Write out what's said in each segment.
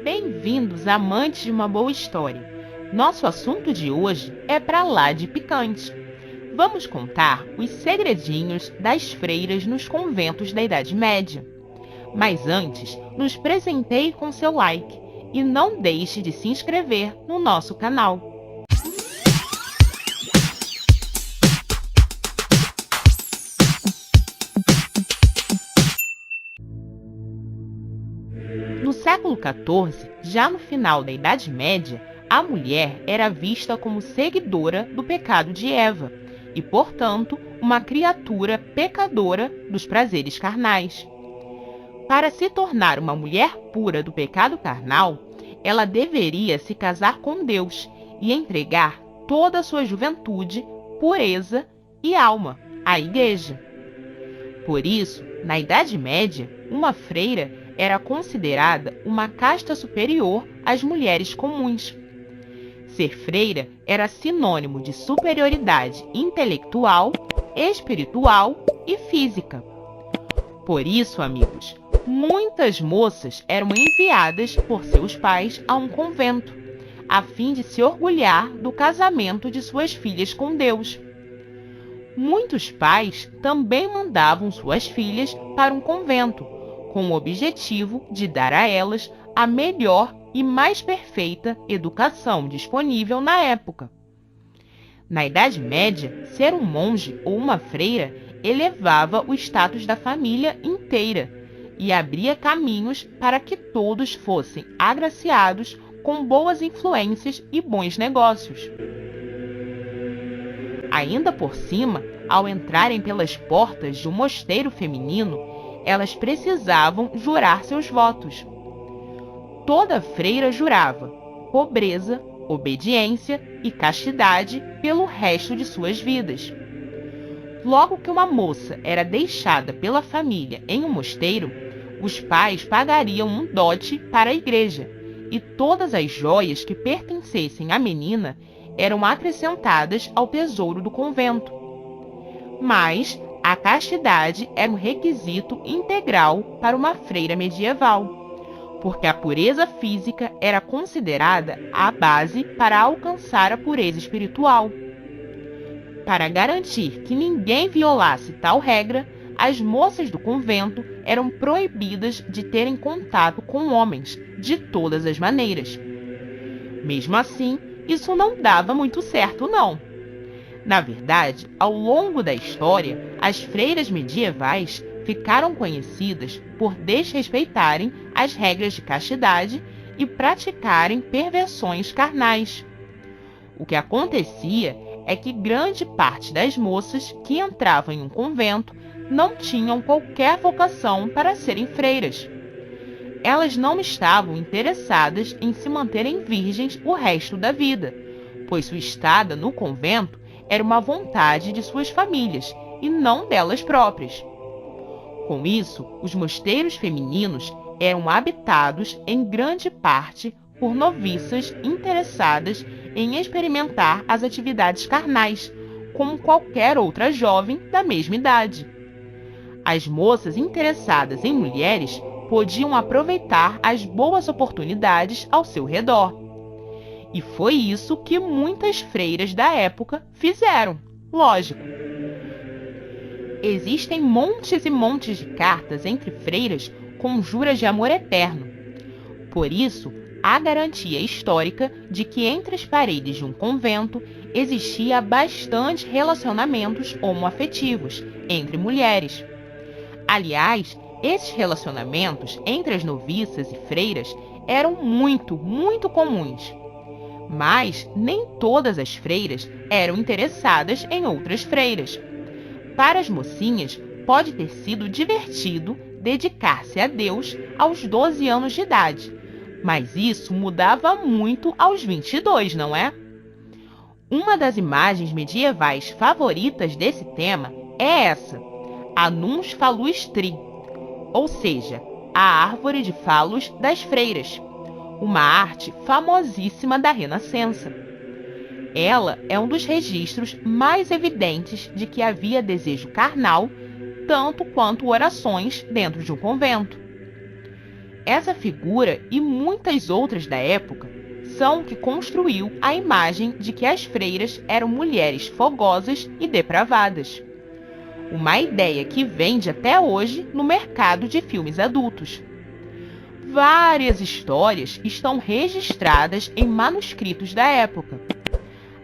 Bem-vindos, amantes de uma boa história. Nosso assunto de hoje é pra lá de picante. Vamos contar os segredinhos das freiras nos conventos da Idade Média. Mas antes, nos presenteie com seu like e não deixe de se inscrever no nosso canal. No século XIV, já no final da Idade Média, a mulher era vista como seguidora do pecado de Eva e, portanto, uma criatura pecadora dos prazeres carnais. Para se tornar uma mulher pura do pecado carnal, ela deveria se casar com Deus e entregar toda a sua juventude, pureza e alma à Igreja. Por isso, na Idade Média, uma freira era considerada uma casta superior às mulheres comuns. Ser freira era sinônimo de superioridade intelectual, espiritual e física. Por isso, amigos, muitas moças eram enviadas por seus pais a um convento, a fim de se orgulhar do casamento de suas filhas com Deus. Muitos pais também mandavam suas filhas para um convento, com o objetivo de dar a elas a melhor e mais perfeita educação disponível na época. Na Idade Média, ser um monge ou uma freira elevava o status da família inteira e abria caminhos para que todos fossem agraciados com boas influências e bons negócios. Ainda por cima, ao entrarem pelas portas de um mosteiro feminino, elas precisavam jurar seus votos. Toda freira jurava pobreza, obediência e castidade pelo resto de suas vidas. Logo que uma moça era deixada pela família em um mosteiro, os pais pagariam um dote para a igreja, e todas as joias que pertencessem à menina eram acrescentadas ao tesouro do convento. Mas a castidade era um requisito integral para uma freira medieval, porque a pureza física era considerada a base para alcançar a pureza espiritual. Para garantir que ninguém violasse tal regra, as moças do convento eram proibidas de terem contato com homens de todas as maneiras. Mesmo assim, isso não dava muito certo, não. Na verdade, ao longo da história, as freiras medievais ficaram conhecidas por desrespeitarem as regras de castidade e praticarem perversões carnais. O que acontecia é que grande parte das moças que entravam em um convento não tinham qualquer vocação para serem freiras. Elas não estavam interessadas em se manterem virgens o resto da vida, pois sua estada no convento era uma vontade de suas famílias e não delas próprias. Com isso, os mosteiros femininos eram habitados em grande parte por noviças interessadas em experimentar as atividades carnais, como qualquer outra jovem da mesma idade. As moças interessadas em mulheres podiam aproveitar as boas oportunidades ao seu redor. E foi isso que muitas freiras da época fizeram, lógico. Existem montes e montes de cartas entre freiras com juras de amor eterno. Por isso, há garantia histórica de que entre as paredes de um convento existia bastante relacionamentos homoafetivos entre mulheres. Aliás, esses relacionamentos entre as noviças e freiras eram muito comuns. Mas nem todas as freiras eram interessadas em outras freiras. Para as mocinhas, pode ter sido divertido dedicar-se a Deus aos 12 anos de idade, mas isso mudava muito aos 22, não é? Uma das imagens medievais favoritas desse tema é essa, a Nunc Phallus Tri, ou seja, a árvore de falos das freiras, uma arte famosíssima da Renascença. Ela é um dos registros mais evidentes de que havia desejo carnal, tanto quanto orações dentro de um convento. Essa figura e muitas outras da época são o que construiu a imagem de que as freiras eram mulheres fogosas e depravadas. Uma ideia que vende até hoje no mercado de filmes adultos. Várias histórias estão registradas em manuscritos da época.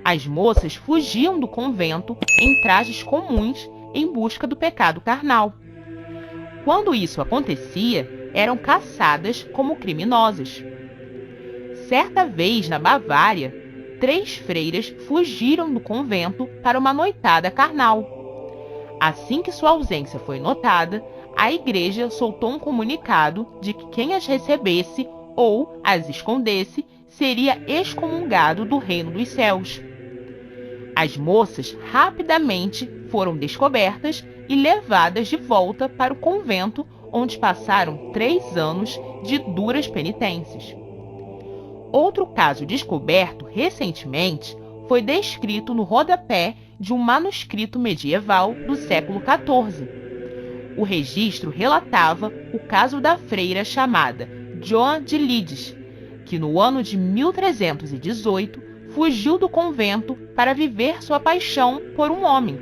As moças fugiam do convento em trajes comuns em busca do pecado carnal. Quando isso acontecia, eram caçadas como criminosas. Certa vez, na Bavária, 3 freiras fugiram do convento para uma noitada carnal. Assim que sua ausência foi notada, a igreja soltou um comunicado de que quem as recebesse ou as escondesse seria excomungado do reino dos céus. As moças rapidamente foram descobertas e levadas de volta para o convento, onde passaram 3 anos de duras penitências. Outro caso descoberto recentemente foi descrito no rodapé de um manuscrito medieval do século XIV. O registro relatava o caso da freira chamada Joan de Lides, que no ano de 1318 fugiu do convento para viver sua paixão por um homem.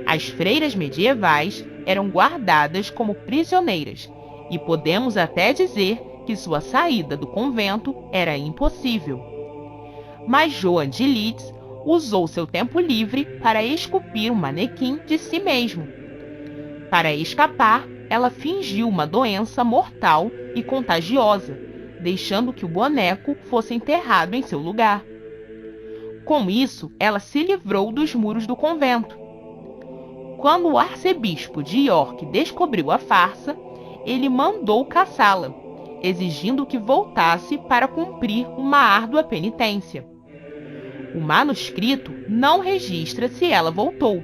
As freiras medievais eram guardadas como prisioneiras e podemos até dizer que sua saída do convento era impossível. Mas Joan de Lides usou seu tempo livre para esculpir um manequim de si mesmo. Para escapar, ela fingiu uma doença mortal e contagiosa, deixando que o boneco fosse enterrado em seu lugar. Com isso, ela se livrou dos muros do convento. Quando o arcebispo de York descobriu a farsa, ele mandou caçá-la, exigindo que voltasse para cumprir uma árdua penitência. O manuscrito não registra se ela voltou,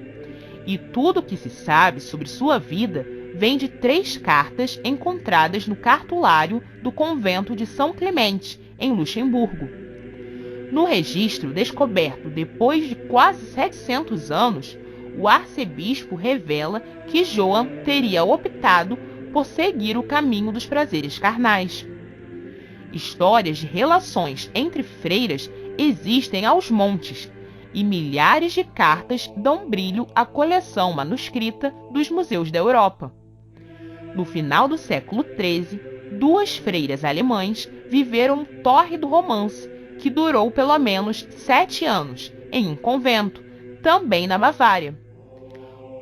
e tudo o que se sabe sobre sua vida vem de 3 cartas encontradas no cartulário do convento de São Clemente, em Luxemburgo. No registro descoberto depois de quase 700 anos, o arcebispo revela que Joan teria optado por seguir o caminho dos prazeres carnais. Histórias de relações entre freiras existem aos montes, e milhares de cartas dão brilho à coleção manuscrita dos museus da Europa. No final do século XIII, 2 freiras alemãs viveram um tórrido romance que durou pelo menos 7 anos, em um convento, também na Bavária.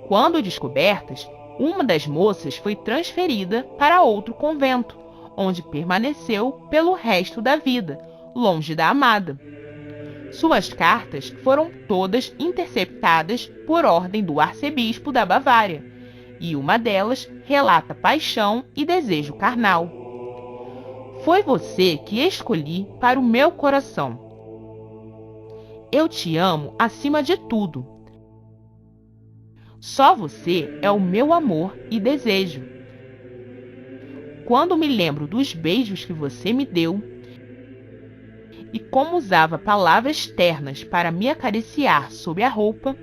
Quando descobertas, uma das moças foi transferida para outro convento, onde permaneceu pelo resto da vida, longe da amada. Suas cartas foram todas interceptadas por ordem do arcebispo da Bavária, e uma delas relata paixão e desejo carnal. Foi você que escolhi para o meu coração. Eu te amo acima de tudo. Só você é o meu amor e desejo. Quando me lembro dos beijos que você me deu e como usava palavras ternas para me acariciar sob a roupa.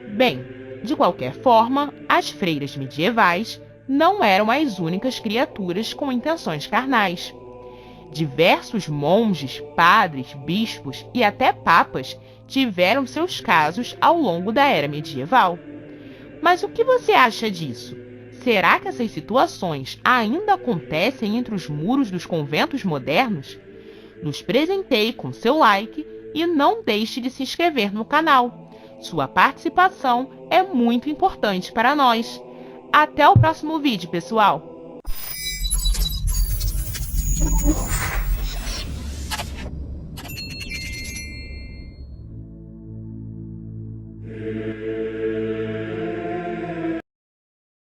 Bem, de qualquer forma, as freiras medievais não eram as únicas criaturas com intenções carnais. Diversos monges, padres, bispos e até papas tiveram seus casos ao longo da era medieval. Mas o que você acha disso? Será que essas situações ainda acontecem entre os muros dos conventos modernos? Nos presenteie com seu like e não deixe de se inscrever no canal. Sua participação é muito importante para nós. Até o próximo vídeo, pessoal!